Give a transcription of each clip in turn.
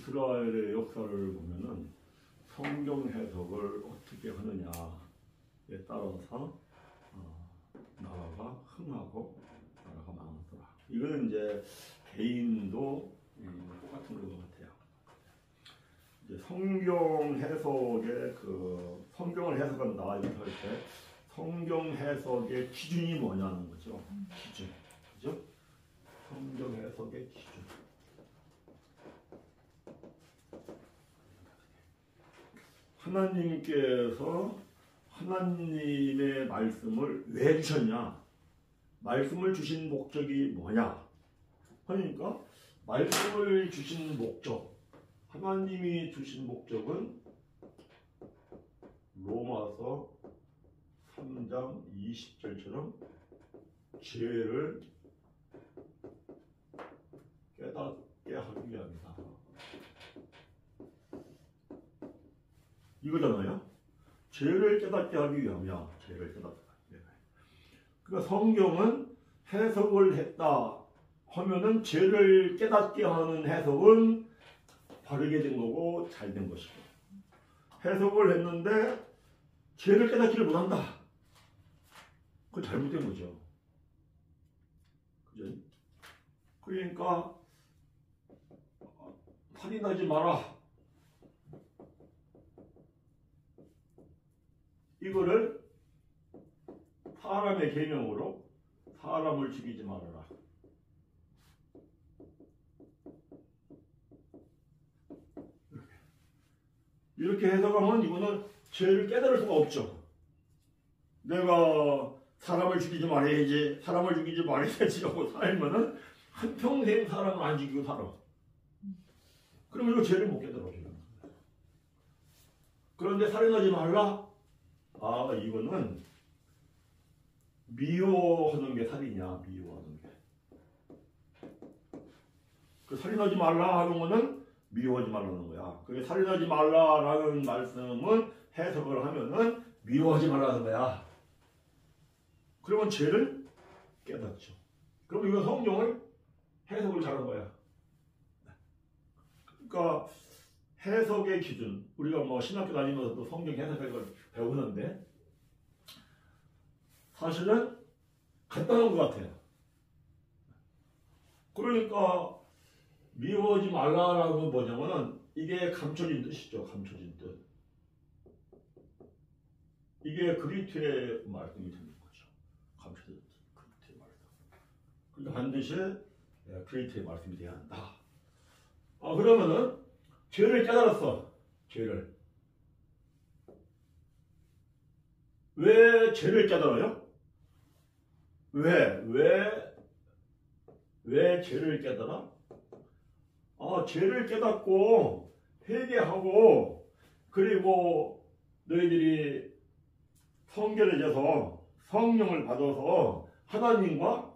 이스라엘의 역사를 보면은 성경 해석을 어떻게 하느냐에 따라서 나라가 흥하고 나라가 망하더라. 이거는 이제 개인도 똑같은 것 같아요. 이제 성경 해석의 성경을 해석한다 이렇게 할 때 성경 해석의 기준이 뭐냐는 거죠. 기준, 그죠? 성경 해석의 기준. 하나님께서 하나님의 말씀을 왜 주셨냐? 말씀을 주신 목적이 뭐냐? 그러니까 말씀을 주신 목적, 하나님이 주신 목적은 로마서 3장 20절처럼 죄를 깨닫게 하기 위함이다. 이거잖아요. 죄를 깨닫게 하기 위함이야. 죄를 깨닫게 하기 위함. 그러니까 성경은 해석을 했다 하면은 죄를 깨닫게 하는 해석은 바르게 된 거고 잘 된 것이고, 해석을 했는데 죄를 깨닫지를 못한다. 그건 잘못된 거죠. 그죠? 그러니까 살인하지 마라. 이거를 사람의 계명으로 사람을 죽이지 말아라. 이렇게 해석하면 이거는 죄를 깨달을 수가 없죠. 내가 사람을 죽이지 말아야지, 사람을 죽이지 말아야지 하고 살면은 한평생 사람을 안 죽이고 살아. 그러면 이거 죄를 못 깨달아요. 그런데 살인하지 말라? 아, 이거는 미워하는 게 살이냐, 미워하는 게. 그 살인하지 말라 하는 거는 미워하지 말라는 거야. 그게 살인하지 말라라는 말씀은 해석을 하면은 미워하지 말라는 거야. 그러면 죄를 깨닫죠. 그럼 이거 성경을 해석을 잘한 거야. 그러니까 해석의 기준, 우리가 뭐 신학교 다니면서도 성경 해석을 배우는데 사실은 간단한 것 같아요. 그러니까 미워하지 말라라는 건 뭐냐면은 이게 감춰진 뜻이죠. 감춰진 뜻. 이게 그리트의 말씀이 되는 거죠. 감춰진 뜻, 그리트의 말씀. 그러니까 반드시 그리트의 말씀이 돼야 한다. 그러면은 죄를 깨달았어. 죄를. 왜 죄를 깨달아요? 왜 죄를 깨달아? 죄를 깨닫고 회개하고 그리고 너희들이 성결해져서 성령을 받아서 하나님과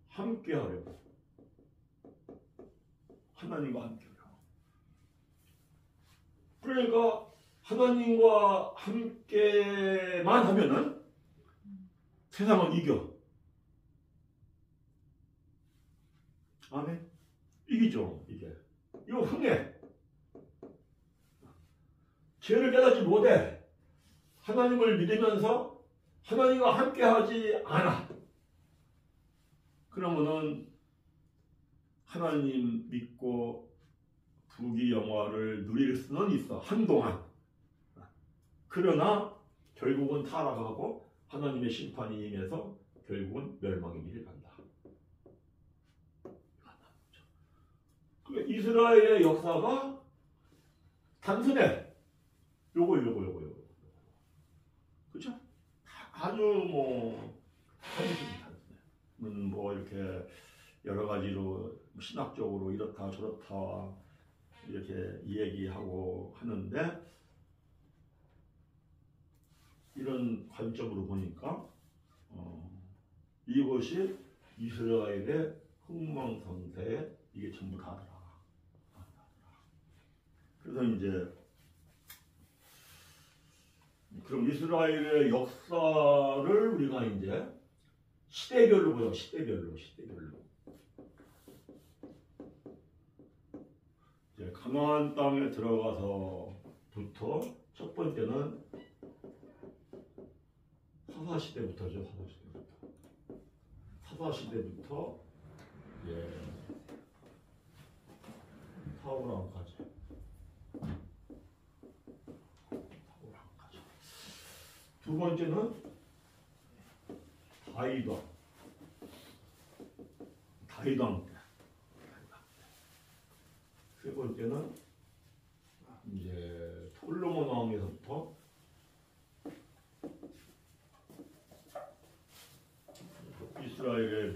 함께 하려고. 하나님과 함께 하려고. 그러니까 하나님과 함께만 하면은 세상은 이겨. 아멘. 이기죠, 이게. 이거 흥해. 죄를 깨닫지 못해. 하나님을 믿으면서 하나님과 함께 하지 않아. 그러면은 하나님 믿고 부귀 영화를 누릴 수는 있어. 한동안. 그러나 결국은 타락하고 하나님의 심판이 임해서 결국은 멸망의 길을 간다. 이스라엘의 역사가 단순해. 요거. 그쵸? 아주 단순해. 뭐 이렇게 여러 가지로 신학적으로 이렇다 저렇다 이렇게 얘기하고 하는데 이런 관점으로 보니까 이것이 이스라엘의 흥망성쇠에 이게 전부 다더라. 그래서 이제 그럼 이스라엘의 역사를 우리가 이제 시대별로 보자. 시대별로. 가나안 땅에 들어가서부터 첫 번째는 사사시대부터죠. 사사시대부터 예, 사울왕까지. 두 번째는 다윗왕 때. 세 번째는 이제 솔로몬 왕에서부터 이스라엘의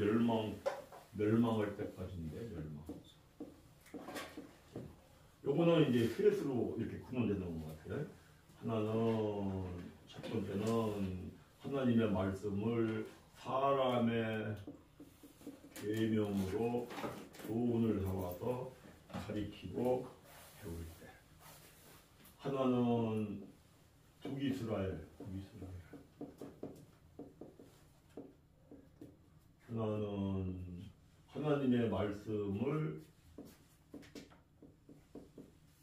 멸망할 때까지인데 멸망. 요거는 이제 셋으로 이렇게 구분되는 것 같아요. 하나는 첫 번째는 하나님의 말씀을 사람의 계명으로 교훈을 삼아서 가리키고 배울 때. 하나는 북이스라엘. 하나는 하나님의 말씀을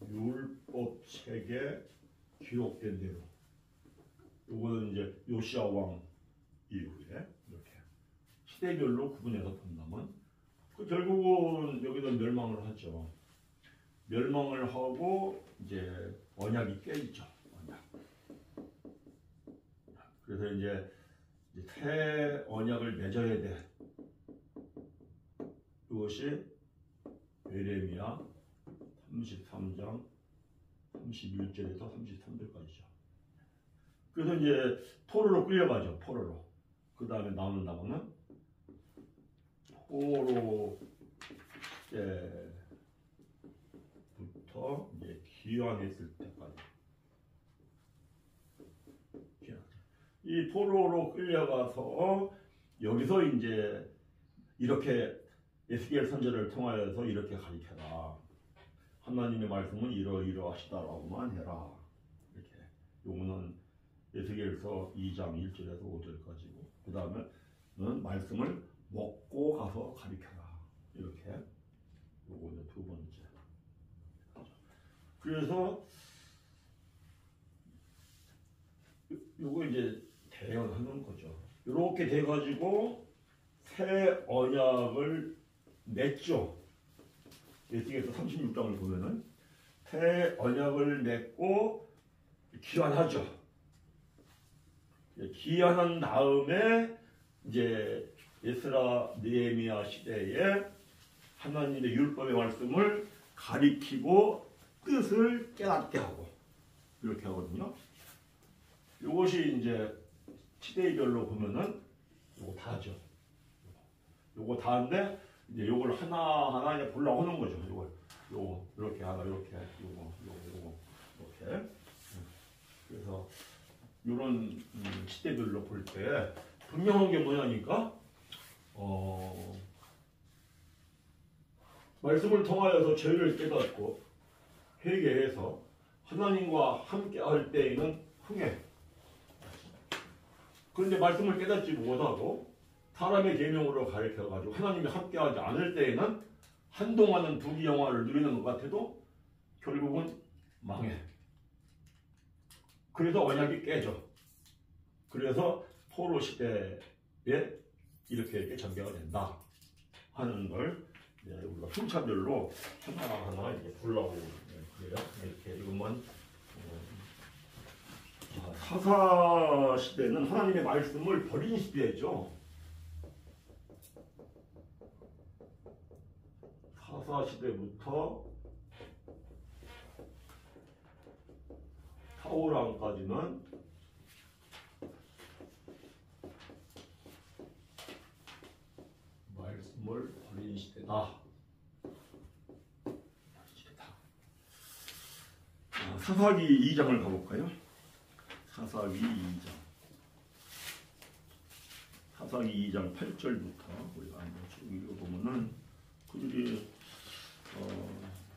율법책에 기록된 대로. 요거는 이제 요시야 왕 이후에 이렇게 시대별로 구분해서 본다면 결국은 여기는 멸망을 하죠. 멸망을 하고 이제 언약이 깨지죠. 언약. 그래서 이제 새 언약을 맺어야 돼. 그것이 예레미야 33장 31절에서 33절까지죠. 그래서 이제 포로로 끌려가죠. 포로로. 그 다음에 남은 나무는 포로 때부터 이제 귀환했을 때까지. 이 포로로 끌려가서 여기서 이제 이렇게 에스겔 선지자를 통하여서 이렇게 가르쳐라. 하나님의 말씀은 이러이러하시다라고만 해라. 이렇게. 요거는 에스겔서 2장 1절에서 5절까지고, 그 다음에는 말씀을 먹고 가서 가르쳐라. 이렇게. 요거는 두 번째. 그래서 요거 이제 대응하는 거죠. 이렇게 돼가지고 새 언약을 맺죠. 에스겔서 36장을 보면은 새 언약을 맺고 기환하죠. 기환한 다음에 이제 에스라 느헤미야 시대에 하나님의 율법의 말씀을 가리키고 뜻을 깨닫게 하고 이렇게 하거든요. 이것이 이제 시대별로 보면은 요거 다죠. 요거 다인데 이제 요걸 하나하나 이제 보려고 하는 거죠. 요거 이렇게 하나 이렇게 요거 이렇게. 그래서 요런 시대별로 볼 때 분명한 게 뭐냐니까 말씀을 통하여서 죄를 깨닫고 회개해서 하나님과 함께 할 때에는 흥해. 그런데 말씀을 깨닫지 못하고 사람의 계명으로 가르쳐가지고 하나님이 함께하지 않을 때에는 한동안은 부귀영화를 누리는 것 같아도 결국은 망해. 그래서 언약이 깨져. 그래서 포로 시대에 이렇게 전개가 된다 하는 걸 우리가 순차별로 하나하나 이제 보려고 그래요. 이렇게 이것만. 사사 시대는 하나님의 말씀을 버린 시대죠. 사사 시대부터 사울왕까지는 말씀을 버린 시대다. 사사기 2장을 가볼까요? 사사기 2장. 사사기 2장 8절부터 우리가 쭉 읽어보면은 그들이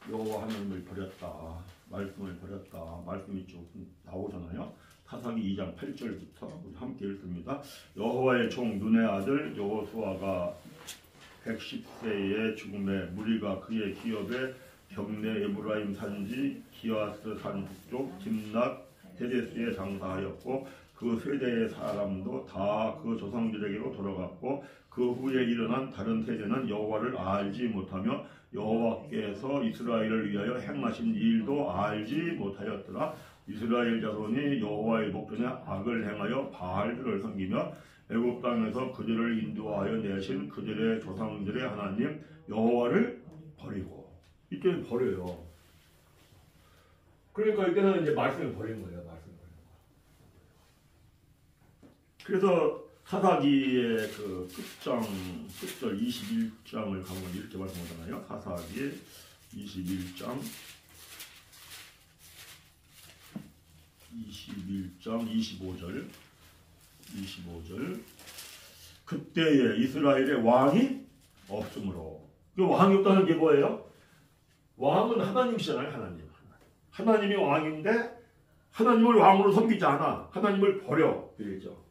여호와 하나님을 버렸다. 말씀을 버렸다. 말씀이 쭉 나오잖아요. 사사기 2장 8절부터 우리 함께 읽습니다. 여호와의 종 눈의 아들 여호수아가 110세의 죽음에 무리가 그의 기업에 경내 에브라임 산지 기아스 산 북쪽 timnat 헤데스에 장사하였고 그 세대의 사람도 다 그 조상들에게로 돌아갔고 그 후에 일어난 다른 세대는 여호와를 알지 못하며 여호와께서 이스라엘을 위하여 행하신 일도 알지 못하였더라. 이스라엘 자손이 여호와의 목전에 악을 행하여 바알들을 섬기며 애굽 땅에서 그들을 인도하여 내신 그들의 조상들의 하나님 여호와를 버리고 이때 버려요. 그러니까 이때는 이제 말씀을 버린 거예요. 말씀을 버린 거. 그래서 사사기의 그 끝절 21장을 가면 이렇게 말씀하잖아요. 사사기의 21장 25절 그때에 이스라엘의 왕이 없으므로 그 왕이 없다는 게 뭐예요? 왕은 하나님이시잖아요. 하나님이 왕인데 하나님을 왕으로 섬기지 않아. 하나님을 버려. 그랬죠.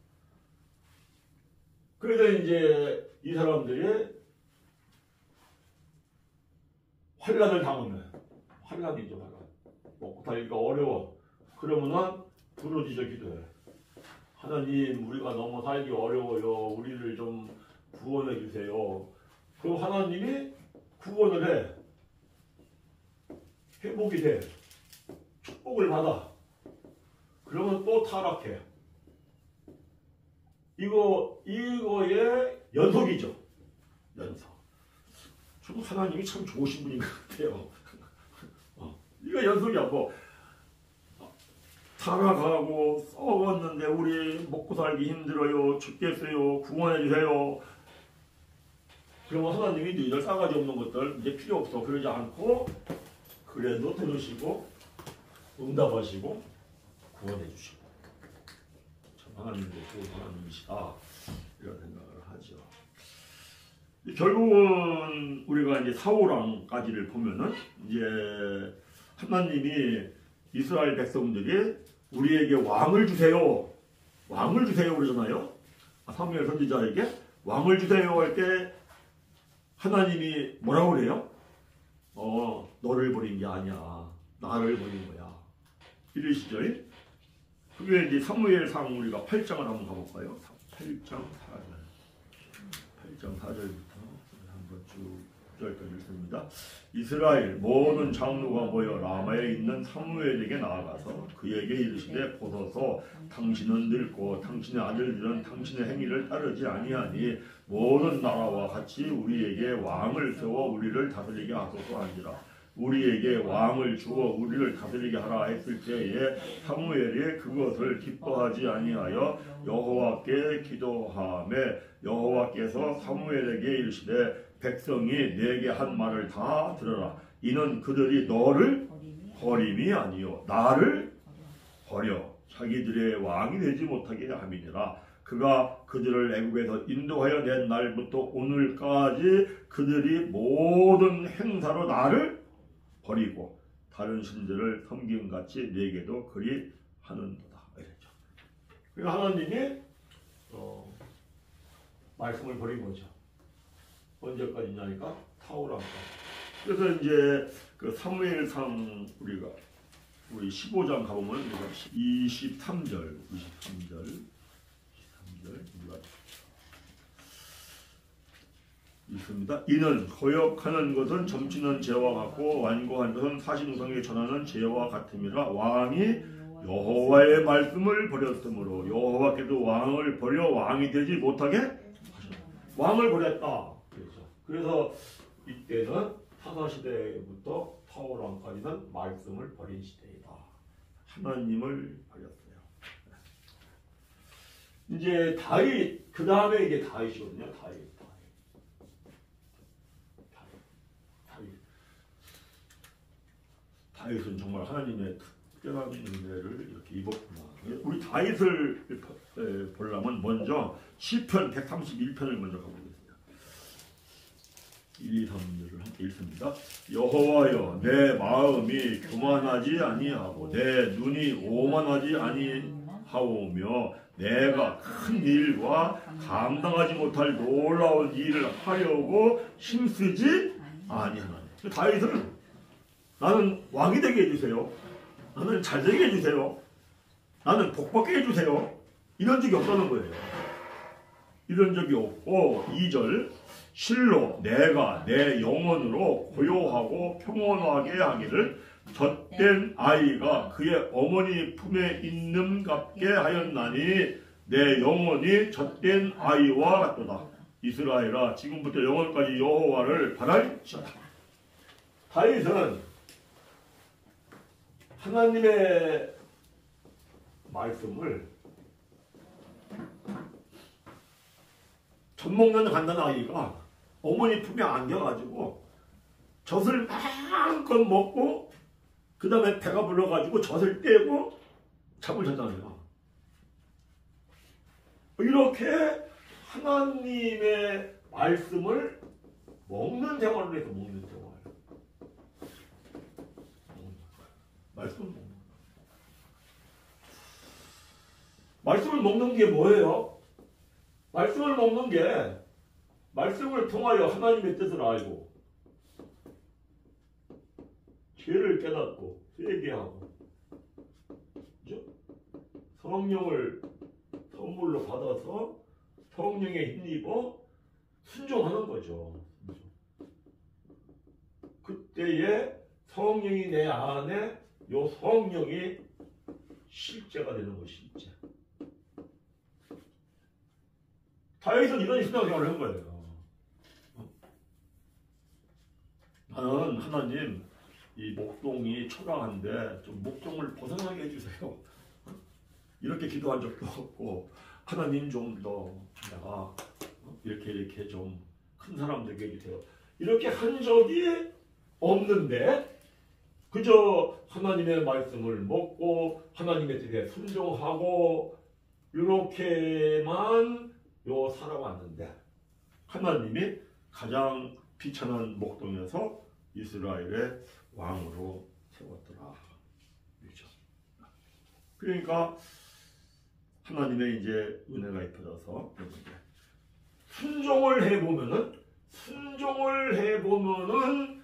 그래서 이제 이 사람들이 환난을 당하면 환난이죠. 환난. 먹고 살기가 어려워. 그러면은 부르짖어 기도해. 하나님 우리가 너무 살기 어려워요. 우리를 좀 구원해 주세요. 그럼 하나님이 구원을 해. 회복이 돼. 축복을 받아. 그러면 또 타락해. 이거의 연속이죠. 연속. 좀 하나님이 참 좋으신 분인 것 같아요. 이거 연속이야. 뭐 타락하고 썩었는데 우리 먹고 살기 힘들어요. 죽겠어요. 구원해 주세요. 그러면 하나님이 너희들 싸가지 없는 것들 이제 필요 없어. 그러지 않고 그래도 들으시고 응답하시고 구원해 주시고 참 하나님도 좋은 하나님이시다 이런 생각을 하죠. 결국은 우리가 이제 사울왕까지를 보면은 이제 하나님이 이스라엘 백성들이 우리에게 왕을 주세요. 왕을 주세요 그러잖아요. 사무엘 선지자에게 왕을 주세요 할 때 하나님이 뭐라고 그래요? 너를 버린 게 아니야. 나를 버린 거야. 이러시죠. 그게 이제 사무엘상 우리가 8장을 한번 가볼까요? 8장 4절부터 한번 쭉 9절까지 읽습니다. 이스라엘 모든 장로가 모여 라마에 있는 사무엘에게 나아가서 그에게 이르시되 보소서 당신은 늙고 당신의 아들들은 당신의 행위를 따르지 아니하니 모든 나라와 같이 우리에게 왕을 세워 우리를 다스리게 하소서 하니라. 우리에게 왕을 주어 우리를 다스리게 하라 했을 때에 사무엘이 그것을 기뻐하지 아니하여 여호와께 기도하며 여호와께서 사무엘에게 이르시되 백성이 내게 한 말을 다 들어라. 이는 그들이 너를 버림이 아니요 나를 버려 자기들의 왕이 되지 못하게 함이니라. 그가 그들을 애굽에서 인도하여 낸 날부터 오늘까지 그들이 모든 행사로 나를 버리고 다른 신들을 섬김같이 내게도 그리 하는도다. 이랬죠. 그러니까 하나님이 말씀을 버린 거죠. 언제까지냐니까 사울왕까지. 그래서 이제 그 사무엘상 우리 15장 가보면 우리가 23절 우리가 있습니다. 이는 거역하는 것은 점치는 죄와 같고 완고한 것은 사신우상에 전하는 죄와 같음이라. 왕이 여호와의 말씀을 버렸으므로 여호와께도 왕을 버려 왕이 되지 못하게 하셨다. 왕을 버렸다. 그래서 이때는 사사시대부터 사울왕까지는 말씀을 버린 시대이다. 하나님을 버렸어요. 이제 다윗, 그 다음에 이제 다윗이거든요. 다윗은 정말 하나님의 특별한 은혜를 이렇게 입었구나. 우리 다윗을 보려면 먼저 시편 131편을 먼저 가보겠습니다. 1, 2, 3절을 함께 읽습니다. 여호와여 내 마음이 교만하지 아니하고 내 눈이 오만하지 아니하오며 내가 큰 일과 감당하지 못할 놀라운 일을 하려고 힘쓰지 아니하나니. 다윗은 나는 왕이 되게 해주세요. 나는 잘 되게 해주세요. 나는 복받게 해주세요. 이런 적이 없다는 거예요. 이런 적이 없고 2절 실로 내가 내 영혼으로 고요하고 평온하게 하기를 젖된 아이가 그의 어머니 품에 있는 같게 하였나니 내 영혼이 젖된 아이와 같도다. 이스라엘아 지금부터 영원까지 여호와를 바랄지어다. 다윗은 하나님의 말씀을 젖 먹는 간단한 아이가 어머니 품에 안겨가지고 젖을 마음껏 먹고 그 다음에 배가 불러가지고 젖을 떼고 잠을 잤잖아요. 이렇게 하나님의 말씀을 먹는 생활을 해서 먹는 생활. 말씀을 먹는 거예요. 말씀을 먹는 게 뭐예요? 말씀을 먹는 게 말씀을 통하여 하나님의 뜻을 알고 죄를 깨닫고 회개하고 그죠? 성령을 선물로 받아서 성령에 힘입어 순종하는 거죠. 그때에 성령이 내 안에 요 성령이 실제가 되는 것이 실제. 다윗은 이런 신앙생활을 한 거예요. 나는 하나님 이 목동이 초라한데 좀 목동을 벗어나게 해주세요. 이렇게 기도한 적도 없고 하나님 좀 더 내가 이렇게 좀 큰 사람 되게 해주세요. 이렇게 한 적이 없는데 그저 하나님의 말씀을 먹고 하나님의 뜻에 순종하고 이렇게만 살아왔는데 하나님이 가장 비천한 목동에서 이스라엘의 왕으로 세웠더라. 그렇죠. 그러니까 하나님의 이제 은혜가 입혀져서 순종을 해보면은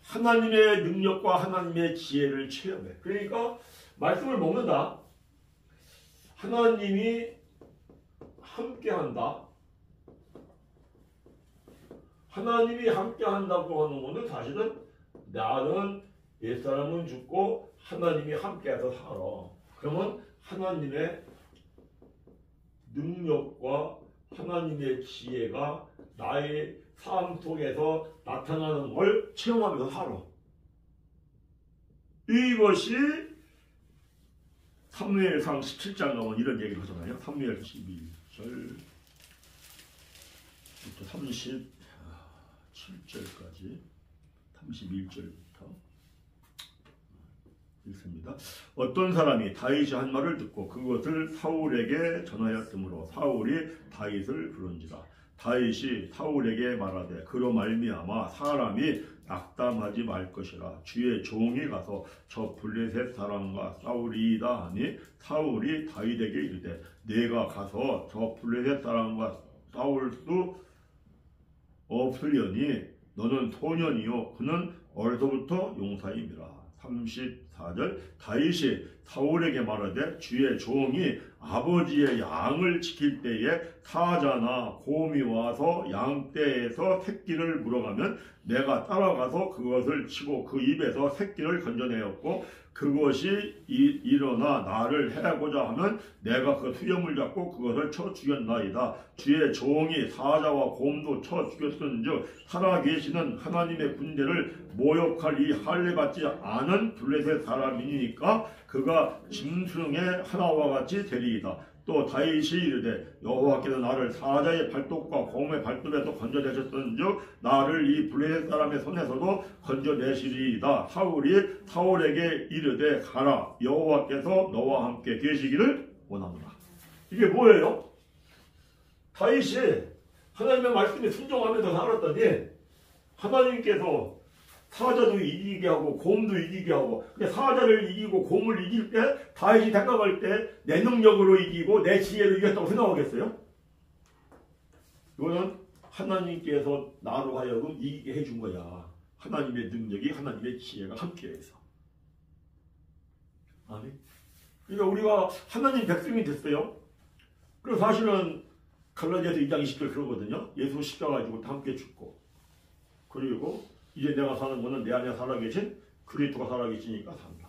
하나님의 능력과 하나님의 지혜를 체험해. 그러니까 말씀을 먹는다. 하나님이 함께한다. 하나님이 함께한다고 하는 것은 사실은 나는 옛사람은 죽고 하나님이 함께해서 살아. 그러면 하나님의 능력과 하나님의 지혜가 나의 삶 속에서 나타나는 걸 체험하면서 살아. 이것이 사무엘상 17장 가면 이런 얘기를 하잖아요. 사무엘 12절 37절까지 31절부터 읽습니다. 어떤 사람이 다윗이 한 말을 듣고 그것을 사울에게 전하였으므로 사울이 다윗을 부른지라. 다윗이 사울에게 말하되 그로 말미암아 사람이 낙담하지 말 것이라. 주의 종이 가서 저 블레셋 사람과 싸우리이다 하니 사울이 다윗에게 이르되 내가 가서 저 블레셋 사람과 싸울 수 없으려니 너는 소년이요 그는 어려서부터 용사임이라. 34절 다윗이 사울에게 말하되 주의 종이 아버지의 양을 지킬 때에 사자나 곰이 와서 양떼에서 새끼를 물어가면 내가 따라가서 그것을 치고 그 입에서 새끼를 건져내었고 그것이 일어나 나를 해하고자 하면 내가 그 수염을 잡고 그것을 쳐 죽였나이다. 주의 종이 사자와 곰도 쳐 죽였은즉 살아계시는 하나님의 군대를 모욕할 이 할례받지 않은 블레셋 사람이니까 그가 짐승의 하나와 같이 되리이다. 또 다윗이 이르되 여호와께서 나를 사자의 발톱과 곰의 발톱에서 건져내셨은즉 나를 이 블레셋 사람의 손에서도 건져내시리이다. 사울이 사울에게 이르되 가라 여호와께서 너와 함께 계시기를 원하노라. 이게 뭐예요? 다윗이 하나님의 말씀에 순종하면서 살았더니 하나님께서 사자도 이기게 하고 곰도 이기게 하고 근데 사자를 이기고 곰을 이길 때 다윗이 생각할 때 내 능력으로 이기고 내 지혜로 이겼다고 생각하겠어요? 이거는 하나님께서 나로 하여금 이기게 해준 거야. 하나님의 능력이, 하나님의 지혜가 함께해서. 아멘. 그러니까 우리가 하나님 백성이 됐어요. 그래서 사실은 갈라디아서 2장 20절 그러거든요. 예수 십자가 지고 함께 죽고, 그리고 이제 내가 사는 것은 내 안에 살아계신 그리스도가 살아계시니까 산다.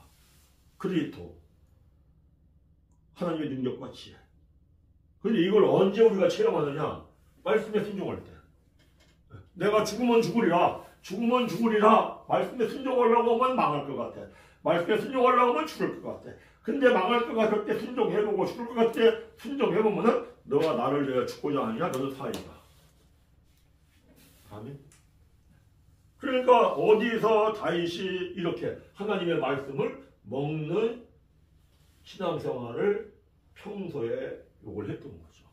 그리스도, 하나님의 능력과 지혜. 그런데 이걸 언제 우리가 체험하느냐? 말씀에 순종할 때. 내가 죽으면 죽으리라, 죽으면 죽으리라. 말씀에 순종하려고 하면 망할 것 같아. 말씀에 순종하려고 하면 죽을 것 같아. 근데 망할 것 같을 때 순종해보고, 죽을 것 같을 때 순종해보면은 너가 나를 내가 죽고자 하느냐? 너는 살이다. 아멘. 그러니까 어디서 다윗이 이렇게 하나님의 말씀을 먹는 신앙생활을 평소에 요걸 했던 거죠.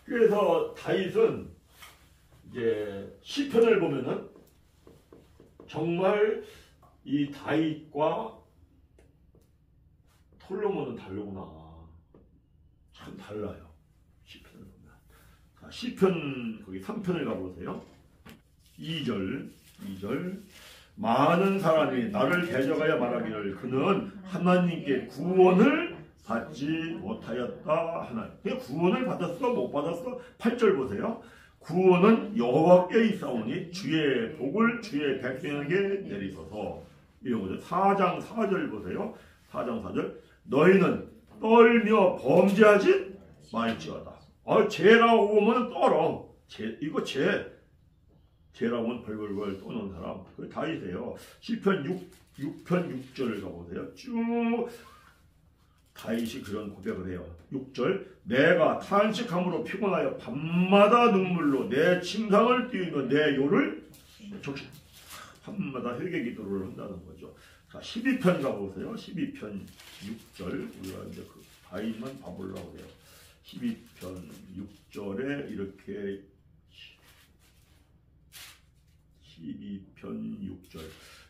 그래서 다윗은 이제 시편을 보면은 정말 이 다윗과 솔로몬은 다르구나. 참 달라요. 시편을 보면. 자, 시편 거기 3편을 가보세요. 2절 많은 사람이 나를 대적하여 말하기를 그는 하나님께 구원을 받지 못하였다 하나니. 구원을 받았어? 못 받았어? 8절 보세요. 구원은 여호와께 있사오니 주의 복을 주의 백성에게 내리소서. 이런 거죠. 4장 4절 보세요. 4장 4절 너희는 떨며 범죄하지 말지어다. 죄라고 하면 떨어. 이거 죄라고 하면 벌벌벌 떠는 사람. 그 다윗이에요. 시편 6편 6절을 가보세요. 쭉 다윗이 그런 고백을 해요. 6절 내가 탄식함으로 피곤하여 밤마다 눈물로 내 침상을 띄우며 내 요를 적시 밤마다 회개 기도를 한다는 거죠. 자, 12편 가보세요. 12편 6절 우리가 이제 그 다윗만 봐보려고 해요. 12편 6절에 이렇게 12편 6절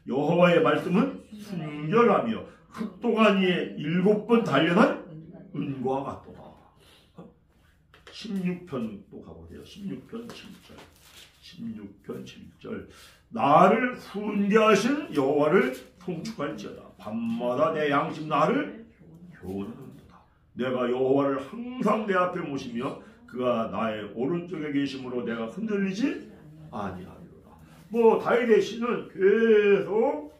여호와의 말씀은 순결하며 흑동안 위에 7번 단련한 은과 같도다. 16편 또 가보세요. 16편 7절 16편 7절 나를 훈계하신 여호와를 통축할지어다. 밤마다 내 양심 나를 교훈하는도다. 내가 여호와를 항상 내 앞에 모시며 그가 나의 오른쪽에 계심으로 내가 흔들리지 아니하리로다. 뭐 다윗의 시는 계속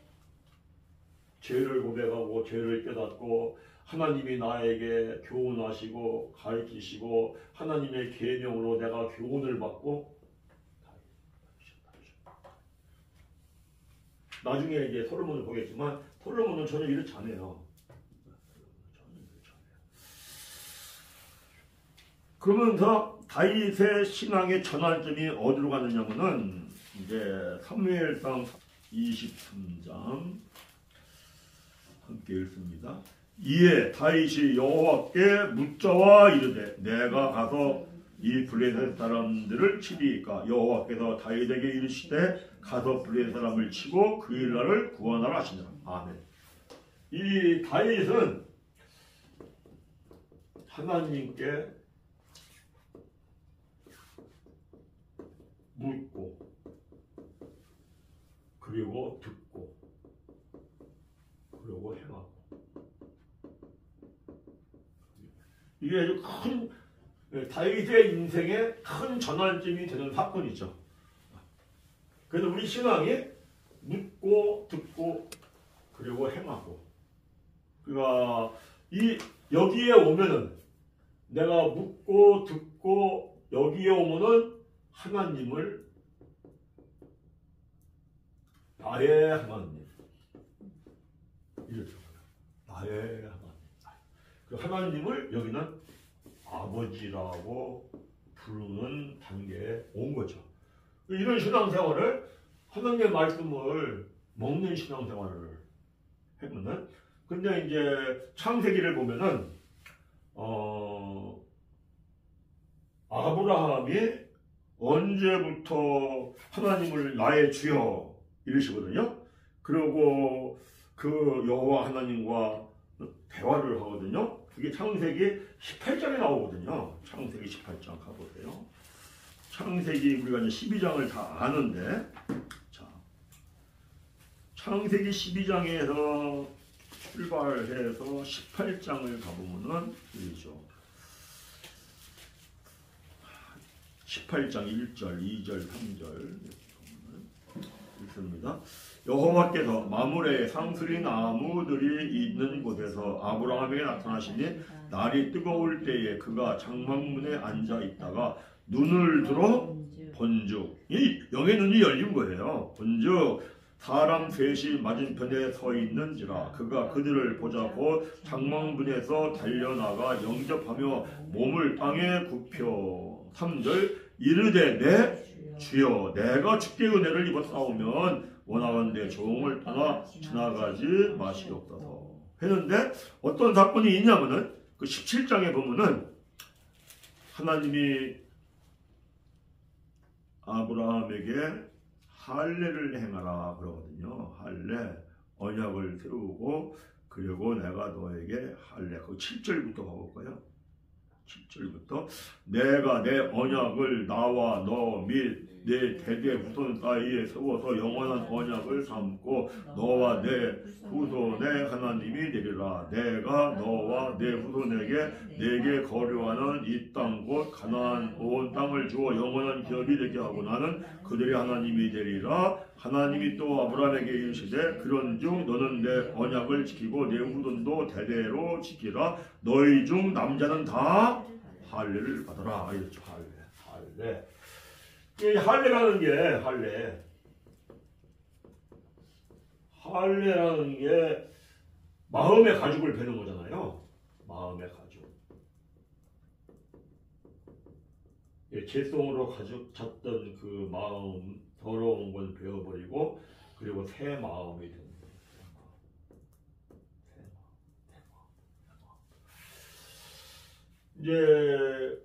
죄를 고백하고 죄를 깨닫고 하나님이 나에게 교훈하시고 가르치시고 하나님의 계명으로 내가 교훈을 받고 나중에 이제 솔로몬을 보겠지만 솔로몬은 전혀 이렇지 않아요. 그러면서 다윗의 신앙의 전환점이 어디로 가느냐면은 이제 사무엘상 23장 함께 읽습니다. 이에 다윗이 여호와께 묻자와 이르되 내가 가서 이 블레셋 사람들을 치리이까 여호와께서 다윗에게 이르시되 가서 블레셋 사람을 치고 그 일날을 구원하라 하시니라. 아멘. 이 다윗은 하나님께 묻고 그리고 듣고 그리고 행하고 이게 아주 큰 다윗의 인생의 큰 전환점이 되는 사건이죠. 그래서 우리 신앙이 묻고 듣고 그리고 행하고 그러니까 여기에 오면은 내가 묻고 듣고 여기에 오면은 하나님을 나의 하나님 이렇게 나의 하나님 그 하나님을 여기는 아버지라고 부르는 단계에 온 거죠. 이런 신앙생활을 하나님의 말씀을 먹는 신앙생활을 했는데 근데 이제 창세기를 보면은 아브라함이 언제부터 하나님을 나의 주여 이러시거든요. 그리고 그 여호와 하나님과 대화를 하거든요. 그게 창세기 18장에 나오거든요. 창세기 18장 가보세요. 창세기 우리가 이제 12장을 다 아는데 창세기 12장에서 출발해서 18장을 가보면은 이죠. 18장 1절, 2절, 3절 읽습니다. 여호와께서 마므레 상수리 나무들이 있는 곳에서 아브라함에게 나타나시니 날이 뜨거울 때에 그가 장막문에 앉아 있다가 눈을 들어 본즉 이 영의 눈이 열린 거예요. 본즉 사람 셋이 맞은편에 서 있는지라 그가 그들을 보자고 장막문에서 달려나가 영접하며 몸을 땅에 굽혀 3절 이르되 내 주여 내가 주께 은혜를 입어 싸우면 원하건대 종을 떠나 지나가지 마시옵소서 했는데 어떤 사건이 있냐면은 그 17장에 보면은 하나님이 아브라함에게 할례를 행하라 그러거든요. 할례 언약을 세우고 그리고 내가 너에게 할례 그 7절부터 가볼까요? 7절부터 내가 내 언약을 나와 너 및 내 대대 후손 사이에 세워서 영원한 언약을 삼고 너와 내 후손의 하나님이 되리라. 내가 너와 내 후손에게 내게 거류하는 이 땅 곧 가나안 온 땅을 주어 영원한 기업이 되게 하고 나는 그들의 하나님이 되리라. 하나님이 또 아브라함에게 이르시되 그런즉 너는 내 언약을 지키고 내 후손도 대대로 지키라. 너희 중 남자는 다 할례를 받아라. 이렇죠. 할례. 이 할례라는 게 할례라는 게 마음의 가죽을 베는 거잖아요. 마음의 가죽. 죄성으로 가죽 찼던 그 마음 더러운 건 베어버리고 그리고 새 마음이 되는 거예요. 이제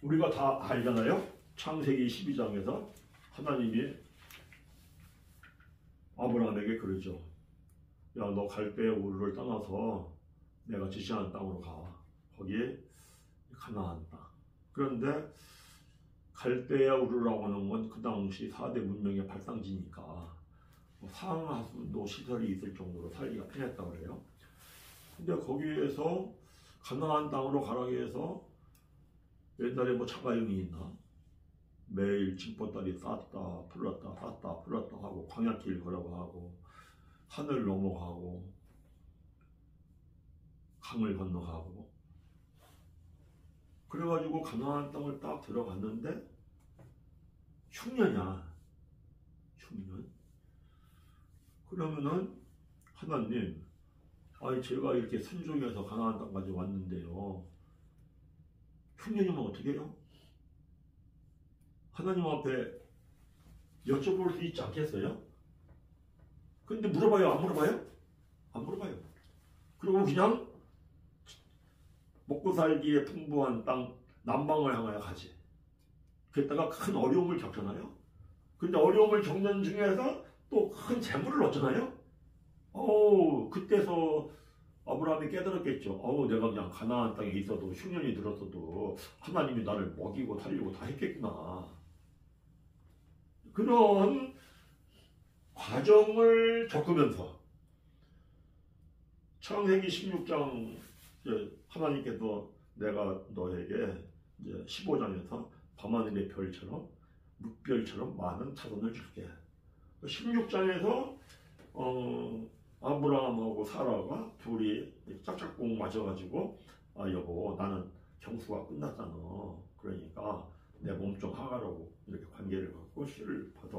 우리가 다 알잖아요. 창세기 12장에서 하나님이 아브라함에게 그러죠. 야, 너 갈대아 우르를 떠나서 내가 지시하는 땅으로 가. 거기에 가나안 땅. 그런데 갈대아 우르라고 하는 건 그 당시 4대 문명의 발상지니까 상하수도 시설이 있을 정도로 살기가 편했다고 그래요. 근데 거기에서 가나안 땅으로 가라고 해서 옛날에 뭐 자가용이 있나? 매일 징보다리 쌌다 풀렀다 쌌다 풀렀다 하고 광야길 걸어가고 산을 넘어가고 강을 건너가고 그래가지고 가나안 땅을 딱 들어갔는데 흉년이야. 흉년. 그러면은 하나님 아니 제가 이렇게 순종해서 가나안 땅까지 왔는데요. 흉년이면 어떻게 해요? 하나님 앞에 여쭤볼 수 있지 않겠어요? 근데 물어봐요? 안 물어봐요? 안 물어봐요. 그리고 그냥 먹고 살기에 풍부한 땅 남방을 향하여 가지. 그랬다가 큰 어려움을 겪잖아요. 근데 어려움을 겪는 중에서 또 큰 재물을 얻잖아요. 그때서 아브라함이 깨달았겠죠. 내가 그냥 가나안 땅에 있어도 흉년이 들었어도 하나님이 나를 먹이고 살리고 다 했겠구나. 그런 과정을 겪으면서 창세기 16장 하나님께서 내가 너에게 이제 15장에서 밤하늘의 별처럼 묵별처럼 많은 자손을 줄게. 16장에서 아브라함하고 사라가 둘이 짝짝꿍 맞아가지고 여보 나는 경수가 끝났잖아. 그러니까 내 몸 좀 하가라고 이렇게 관계를 갖고 씨를 받아.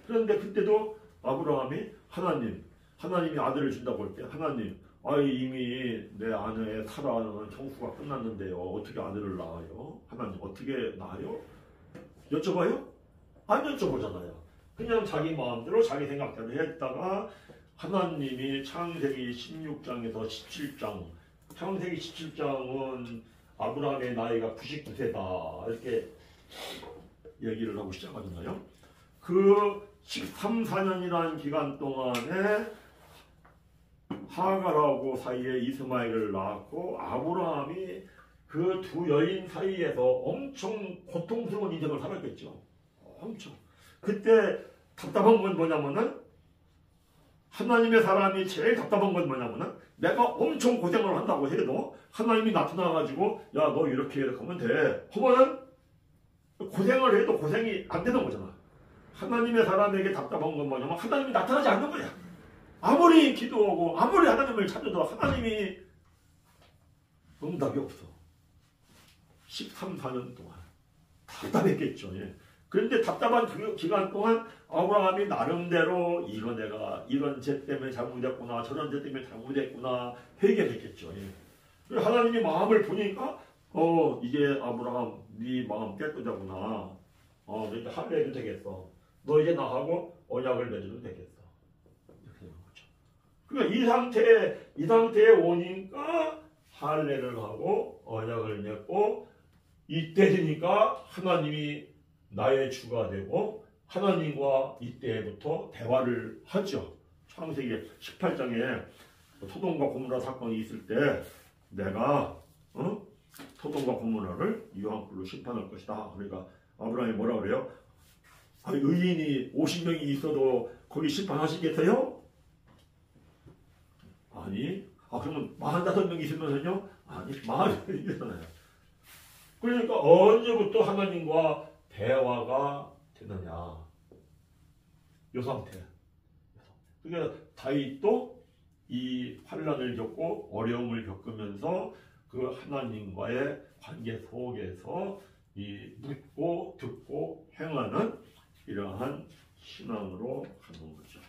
그런데 그때도 아브라함이 하나님이 아들을 준다고 할 때 하나님 이미 내 아내의 사라는 경수가 끝났는데요. 어떻게 아들을 낳아요? 하나님 어떻게 낳아요? 여쭤봐요? 안 여쭤보잖아요. 그냥 자기 마음대로 자기 생각대로 했다가 하나님이 창세기 16장에서 17장 창세기 17장은 아브라함의 나이가 99세다 이렇게 얘기를 하고 시작하잖아요. 그 13, 14년이라는 기간 동안에 하갈하고 사이에 이스마엘을 낳았고 아브라함이 그 두 여인 사이에서 엄청 고통스러운 인생을 살았겠죠. 엄청. 그때 답답한 건 뭐냐면은 하나님의 사람이 제일 답답한 건 뭐냐면은 내가 엄청 고생을 한다고 해도 하나님이 나타나가지고 야 너 이렇게 하면 돼 하면은 고생을 해도 고생이 안 되는 거잖아. 하나님의 사람에게 답답한 건 뭐냐면 하나님이 나타나지 않는 거야. 아무리 기도하고 아무리 하나님을 찾아도 하나님이 응답이 없어. 13, 14년 동안 답답했겠죠. 예. 그런데 답답한 그 기간 동안 아브라함이 나름대로 이거 내가 이런 죄 때문에 잘못했구나 저런 죄 때문에 잘못했구나 회개했겠죠. 예. 하나님이 마음을 보니까 이게 아브라함 네 마음 깨끗하구나. 너 이제 할례해도 되겠어. 너 이제 나하고 언약을 맺어도 되겠어. 이렇게 되는 거죠. 그러니까 이 상태에 오니까 할례를 하고 언약을 맺고 이때 되니까 하나님이 나의 주가 되고 하나님과 이때부터 대화를 하죠. 창세기 18장에 소돔과 고모라 사건이 있을 때 내가 소돔과 고모라를 유황불로 심판할 것이다. 그러니까 아브라함이 뭐라 그래요? 의인이 50명이 있어도 거기 심판하시겠어요? 아니. 그러면 45명이 있으면요? 아니, 40명이잖아요. 그러니까 언제부터 하나님과 대화가 되느냐. 요 상태. 그러니까 다윗도 이 환난을 겪고 어려움을 겪으면서 그 하나님과의 관계 속에서 이 묻고 듣고 행하는 이러한 신앙으로 가는 거죠.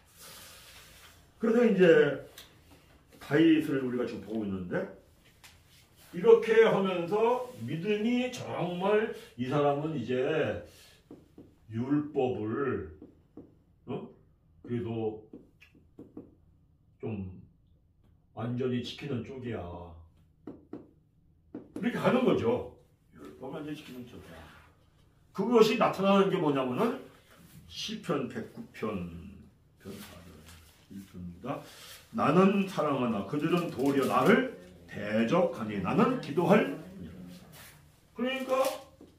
그래서 이제 다윗을 우리가 지금 보고 있는데 이렇게 하면서 믿음이 정말 이 사람은 이제 율법을 그래도 좀 완전히 지키는 쪽이야. 이렇게 가는 거죠. 율법 완전히 지키는 쪽이야. 그것이 나타나는 게 뭐냐면은 시편 109편 1편입니다. 나는 사랑하나 그들은 도리어 나를 대적하니 나는 기도할. 그러니까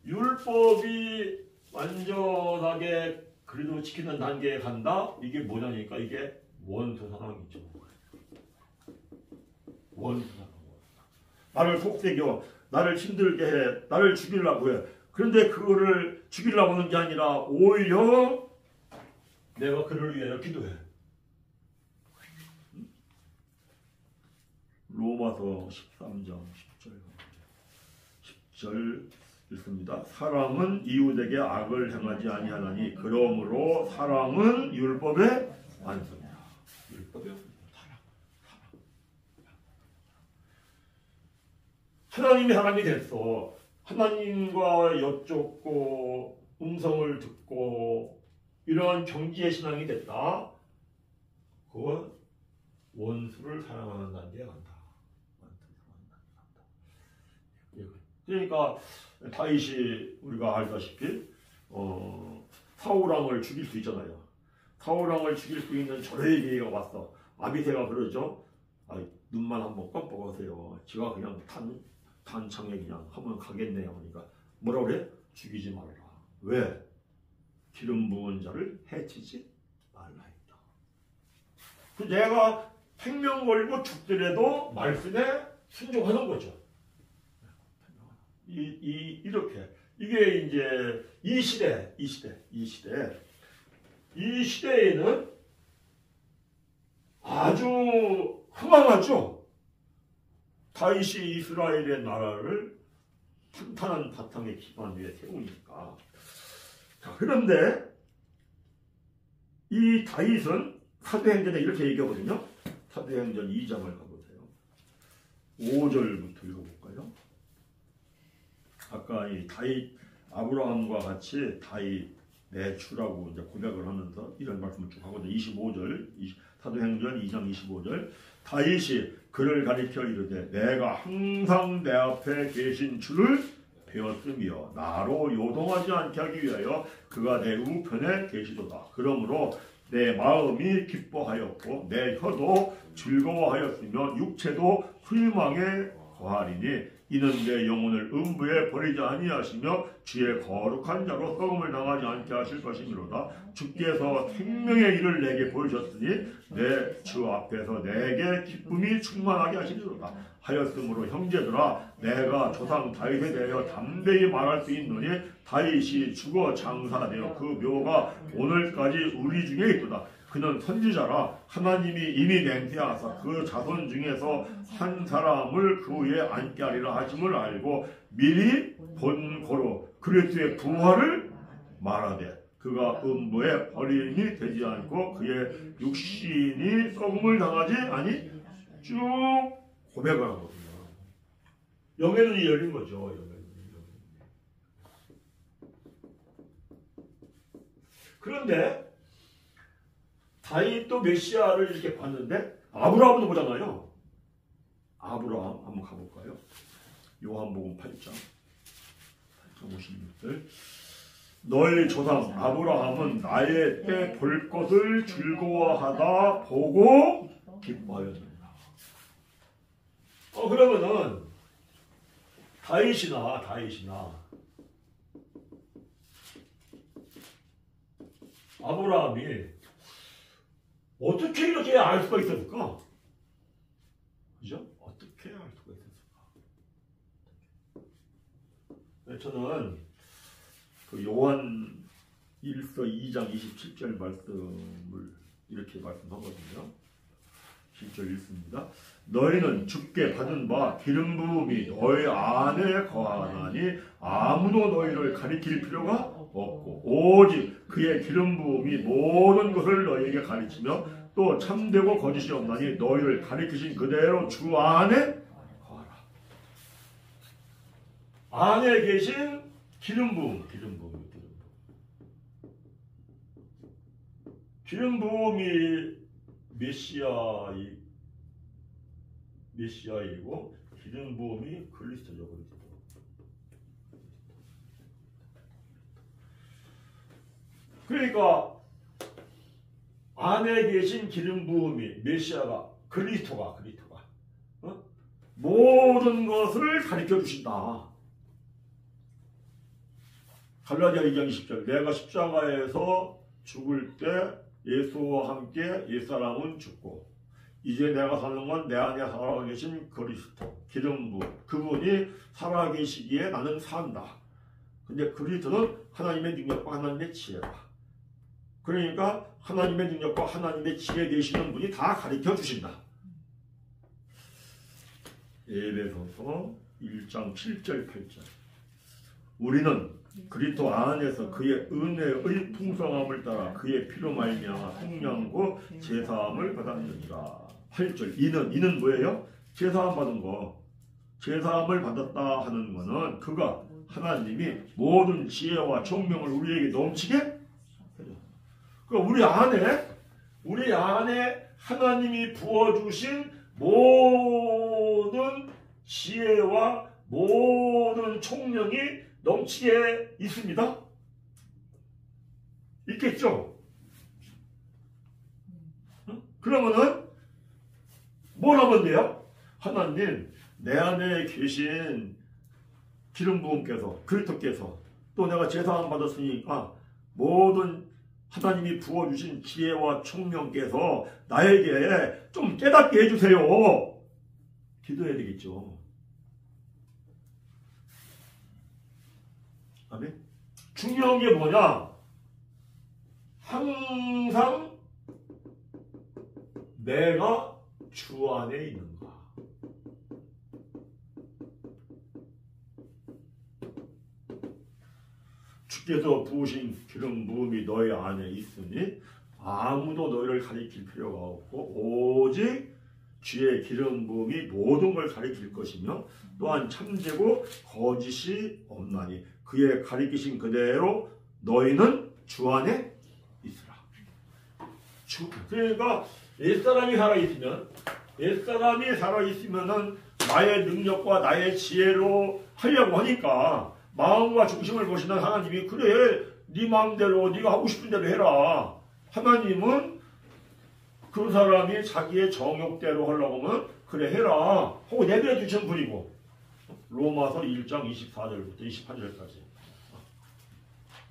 율법이 완전하게 그래도 지키는 단계에 간다. 이게 뭐냐니까 이게 원수 사랑이죠. 원수 사랑. 나를 속삭여, 나를 힘들게 해, 나를 죽이려고 해. 그런데 그거를 죽이려고 하는 게 아니라 오히려 내가 그를 위하여 기도해. 로마서 13장 10절 읽습니다. 사람은 이웃에게 악을 행하지 아니하나니 그러므로 사람은 율법의 완성이다. 율법의 사랑. 하나님이 사람이 됐어. 하나님과 여쭙고 음성을 듣고 이러한 경지의 신앙이 됐다. 그건 원수를 사랑하는 단계에 간다. 그러니까 다윗이 우리가 알다시피 사울왕을 죽일 수 있잖아요. 사울왕을 죽일 수 있는 절호의 기회가 왔어. 아비새가 그러죠. 눈만 한번 껌뻑하세요. 제가 그냥 단창에 그냥 한번 가겠네요. 그러니까 뭐라 그래? 죽이지 말라. 왜? 기름 부은 자를 해치지 말라 했다. 내가 생명 걸고 죽더라도 말씀에 순종하는 거죠. 이렇게 이게 이제 이 시대에는 아주 흥황하죠. 다윗이 이스라엘의 나라를 탄탄한 바탕의 기반 위에 세우니까. 자, 그런데 이 다윗은 사도행전에 이렇게 얘기하거든요. 사도행전 2장을 가보세요. 5절부터 읽어볼까요? 아까 이 다윗 아브라함과 같이 다윗 내 주라고 이제 고백을 하면서 이런 말씀을 쭉 하거든요. 25절 사도행전 2장 25절 다윗이 그를 가리켜 이르되 내가 항상 내 앞에 계신 주를 배웠으며 나로 요동하지 않게 하기 위하여 그가 내 우편에 계시도다. 그러므로 내 마음이 기뻐하였고 내 혀도 즐거워하였으며 육체도 소망에 거하리니 이는 내 영혼을 음부에 버리지 아니하시며 주의 거룩한 자로 썩음을 당하지 않게 하실 것이미로다. 주께서 생명의 일을 내게 보이셨으니 내 주 앞에서 내게 기쁨이 충만하게 하시리로다. 하였으므로 형제들아, 내가 조상 다윗에 대하여 담대히 말할 수 있노니 다윗이 죽어 장사되어 그 묘가 오늘까지 우리 중에 있도다. 그는 선지자라. 하나님이 이미 맹세하사 그 자손 중에서 한 사람을 그 위에 앉게 하리라 하심을 알고 미리 본고로 그리스도의 부활을 말하되 그가 음부에 버림이 되지 않고 그의 육신이 썩음을 당하지 아니 쭉 고백을 하거든요. 영의 눈이 열린 거죠. 영의 눈이. 그런데 다윗도 메시아를 이렇게 봤는데 아브라함도 보잖아요. 아브라함 한번 가볼까요? 요한복음 8장 56절. 너희 조상 아브라함은 나의 때 볼 것을 즐거워하다 보고 기뻐하였느니라. 그러면은 다윗이나 아브라함이 어떻게 이렇게 알 수가 있었을까? 그죠? 어떻게 알 수가 있었을까? 저는 그 요한 1서 2장 27절 말씀을 이렇게 말씀하거든요. 7절 읽습니다. 너희는 주께 받은 바 기름 부음이 너희 안에 거하나니 아무도 너희를 가리킬 필요가 없고 오직 그의 기름 부음이 모든 것을 너희에게 가르치며 또 참되고 거짓이 없나니 너희를 가리키신 그대로 주 안에 거하라. 안에 계신 기름 부음이 메시아이고 기름 부음이 그리스도죠. 그러니까 안에 계신 기름 부음이 메시아가 그리스도가 모든 것을 가르쳐 주신다. 갈라디아 2장 20절. 내가 십자가에서 죽을 때 예수와 함께 옛사람은 죽고 이제 내가 사는 건 내 안에 살아계신 그리스도 기름 부음 그분이 살아계시기에 나는 산다. 근데 그리스도는 하나님의 능력과 하나님의 지혜다. 그러니까 하나님의 능력과 하나님의 지혜 되시는 분이 다 가르쳐 주신다. 에베소서 1장 7절 8절. 우리는 그리스도 안에서 그의 은혜의 풍성함을 따라 그의 피로 말미암아 속량고 제사함을 받았느니라. 8절. 이는 뭐예요? 제사함 받은 거. 제사함을 받았다 하는 것은 그가 하나님이 모든 지혜와 총명을 우리에게 넘치게 해줘. 그러니까 우리 안에 하나님이 부어주신 모든 지혜와 모든 총명이 넘치게 있습니다. 있겠죠? 그러면은 뭘 하면 돼요? 하나님, 내 안에 계신 기름 부음께서 그리스도께서 또 내가 제사함 받았으니까 모든 하나님이 부어주신 지혜와 총명께서 나에게 좀 깨닫게 해주세요. 기도해야 되겠죠. 아멘. 중요한 게 뭐냐? 항상 내가 주 안에 있는가. 주께서 부으신 기름 부음이 너희 안에 있으니 아무도 너희를 가리킬 필요가 없고 오직 주의 기름 부음이 모든 걸 가리킬 것이며 또한 참되고 거짓이 없나니 그의 가리키신 그대로 너희는 주 안에 있으라. 그러니까 옛사람이 살아있으면은 나의 능력과 나의 지혜로 하려고 하니까 마음과 중심을 보시는 하나님이 그래 네 마음대로 네가 하고 싶은 대로 해라. 하나님은 그 사람이 자기의 정욕대로 하려고 하면 그래 해라 하고 내버려 두신 분이고 로마서 1장 24절부터 28절까지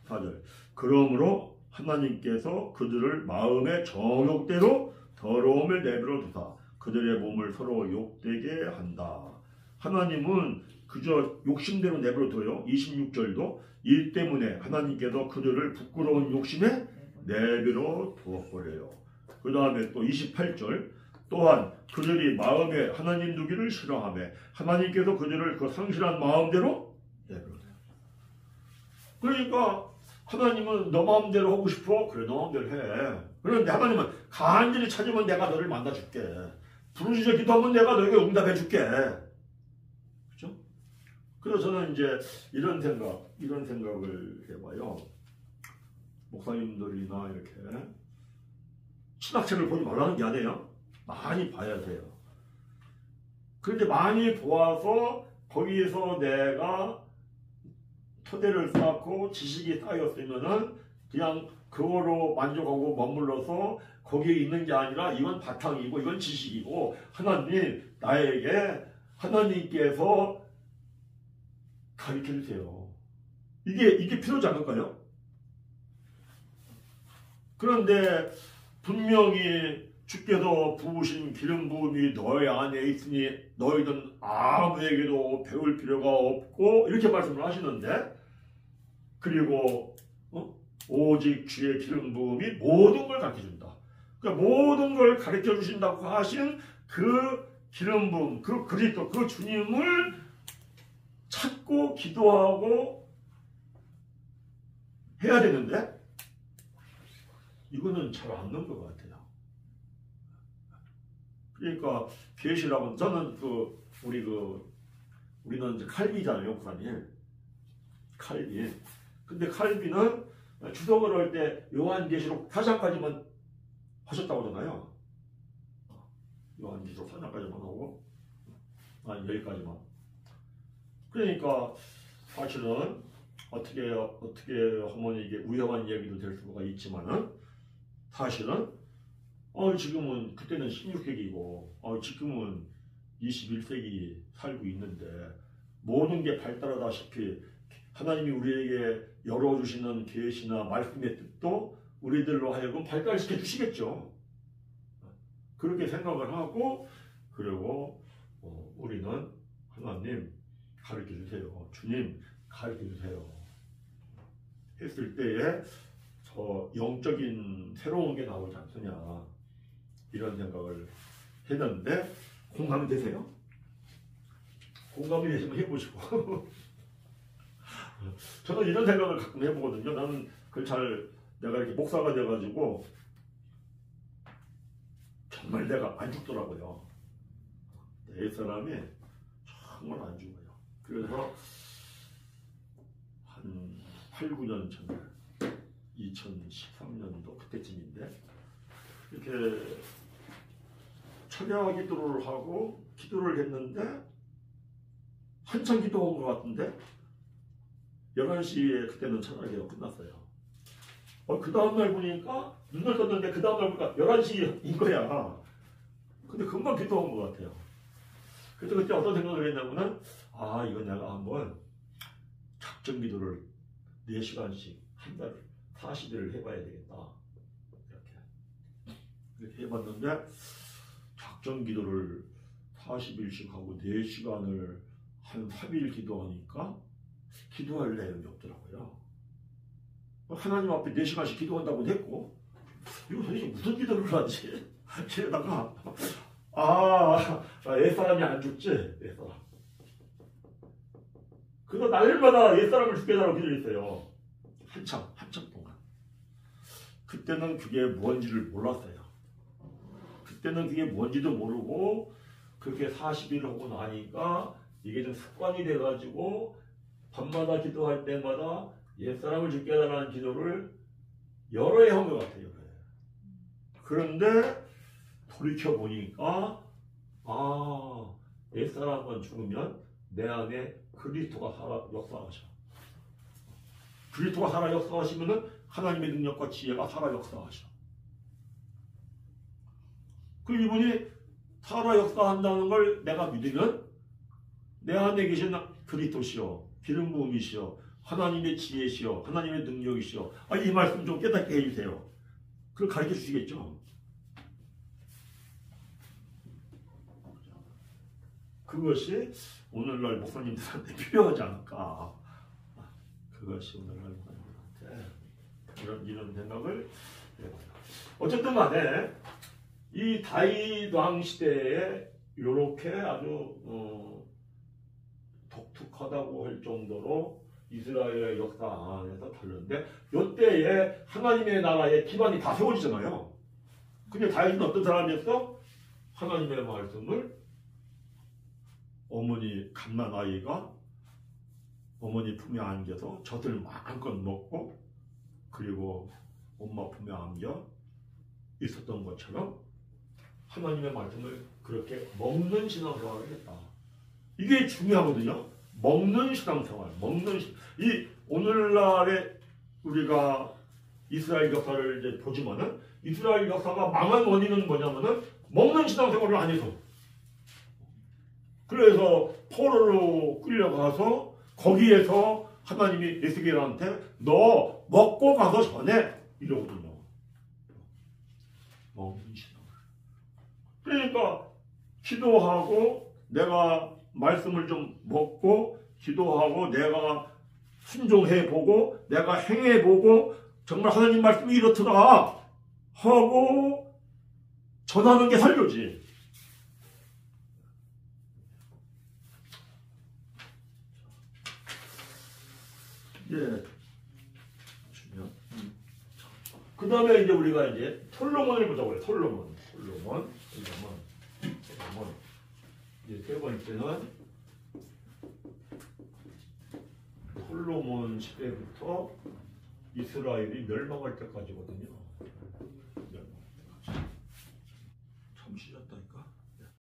4절. 그러므로 하나님께서 그들을 마음의 정욕대로 더러움을 내버려 두사 그들의 몸을 서로 욕되게 한다. 하나님은 그저 욕심대로 내버려 둬요. 26절도 이 때문에 하나님께서 그들을 부끄러운 욕심에 내버려 두어버려요. 그 다음에 또 28절 또한 그들이 마음에 하나님 두기를 싫어하며 하나님께서 그들을 그 상실한 마음대로 내버려둬요. 그러니까 하나님은 너 마음대로 하고 싶어? 그래 너 마음대로 해. 그런데 하나님은 간절히 찾으면 내가 너를 만나줄게. 부르짖어 기도하면 내가 너에게 응답해줄게. 그렇죠? 그래서 저는 이제 이런 생각을 해봐요. 목사님들이나 이렇게 신학책을 보지 말라는 게 아니에요. 많이 봐야 돼요. 그런데 많이 보아서 거기에서 내가 토대를 쌓고 지식이 쌓였으면은 그냥 그거로 만족하고 머물러서 거기에 있는 게 아니라 이건 바탕이고 이건 지식이고 하나님 나에게 하나님께서 가르쳐 주세요. 이게 필요하지 않을까요? 그런데 분명히 주께서 부으신 기름 부음이 너희 안에 있으니 너희는 아무에게도 배울 필요가 없고 이렇게 말씀을 하시는데 그리고 오직 주의 기름 부음이 모든 걸 가르쳐준다. 그러니까 모든 걸 가르쳐 주신다고 하신 그 기름 부음, 그 그리스도, 그 주님을 찾고 기도하고 해야 되는데 이거는 잘 안 넣은 것 같아요. 그러니까 계시라고 저는 우리는 이제 칼비잖아요, 목사님. 칼비. 근데 칼비는 주석을 할 때 요한계시록 4장까지만 하셨다고 하잖아요. 요한계시록 4장까지만 하고 아니 여기까지만. 그러니까 사실은 어떻게 하면 이게 위험한 얘기도 될 수가 있지만은 사실은 지금은 그때는 16세기고 지금은 21세기 살고 있는데 모든 게 발달하다시피 하나님이 우리에게 열어주시는 계시나 말씀의 뜻도 우리들로 하여금 발달시켜 주시겠죠. 그렇게 생각을 하고 그리고 우리는 하나님 가르쳐 주세요. 주님 가르쳐 주세요. 했을 때에 저 영적인 새로운 게 나오지 않느냐 이런 생각을 했는데 공감이 되세요? 공감이 되시면 해보시고 저는 이런 생각을 가끔 해보거든요. 나는 내가 이렇게 목사가 돼가지고 정말 내가 안 죽더라고요. 내 사람이 정말 안 죽어요. 그래서 한 8, 9년 전에 2013년도 그때쯤인데 이렇게 철야 기도를 하고 기도를 했는데 한참 기도한 것 같은데 11시에 그때는 철야기가 끝났어요. 그 다음날 보니까 눈을 떴는데 그 다음날 보니까 11시인 거야. 근데 금방 기도한 것 같아요. 그래서 그때 어떤 생각을 했냐면은 이거 내가 한번 작정 기도를 4시간씩 한 달 40일을 해봐야 되겠다. 이렇게 해봤는데 작정 기도를 40일씩 하고 4시간을 한 3일 기도하니까 기도할 내용이 없더라고요. 하나님 앞에 4시간씩 기도한다고 했고 이거 도대체 무슨 기도를 하지? 그러다가 옛사람이 안 죽지? 옛사람. 그래서 날마다 옛사람을 죽게 해달라고 기도했어요. 한참 동안. 그때는 그게 뭔지를 몰랐어요. 그때는 그게 뭔지도 모르고 그렇게 40일 하고 나니까 이게 좀 습관이 돼가지고 밤마다 기도할 때마다 옛사람을 죽게 해달라는 기도를 여러 해 한 것 같아요. 그런데 돌이켜보니까 옛사람만 죽으면 내 안에 그리스도가 살아 역사하셔. 그리스도가 살아 역사하시면은 하나님의 능력과 지혜가 살아 역사하셔. 그 이분이 살아 역사한다는 걸 내가 믿으면 내 안에 계신 그리스도시여 기름 부음이시여 하나님의 지혜시여, 하나님의 능력이시여. 이 말씀 좀 깨닫게 해주세요. 그걸 가르쳐 주시겠죠. 그것이 오늘날 목사님들한테 필요하지 않을까. 그것이 오늘날 목사님들한테 이런 생각을 해봐요. 어쨌든 간에 이 다윗 왕 시대에 이렇게 아주 독특하다고 할 정도로 이스라엘의 역사 안에서 다른데 이때에 하나님의 나라의 기반이 다 세워지잖아요. 근데 다윗은 어떤 사람이었어? 하나님의 말씀을 어머니 갓난 아이가 어머니 품에 안겨서 젖을 마음껏 먹고 그리고 엄마 품에 안겨 있었던 것처럼 하나님의 말씀을 그렇게 먹는 신앙생활을 했다. 이게 중요하거든요. 먹는 신앙생활, 이 오늘날의 우리가 이스라엘 역사를 이제 보지만은 이스라엘 역사가 망한 원인은 뭐냐면은 먹는 신앙생활을 안 해서. 그래서 포로로 끌려가서 거기에서 하나님이 에스겔한테 너 먹고 가서 전해 이러거든요. 먹는 신앙. 그러니까 기도하고 내가 말씀을 좀 먹고 기도하고 내가 순종해보고 내가 행해보고 정말 하나님 말씀이 이렇더라 하고 전하는 게 설교지. 예. 그 다음에 이제 우리가 이제 솔로몬을 보자고 해요. 솔로몬. 이제 세 번째는 솔로몬 시대부터 이스라엘이 멸망할 때까지거든요. 멸망할 때까지. 참 쉬셨다니까.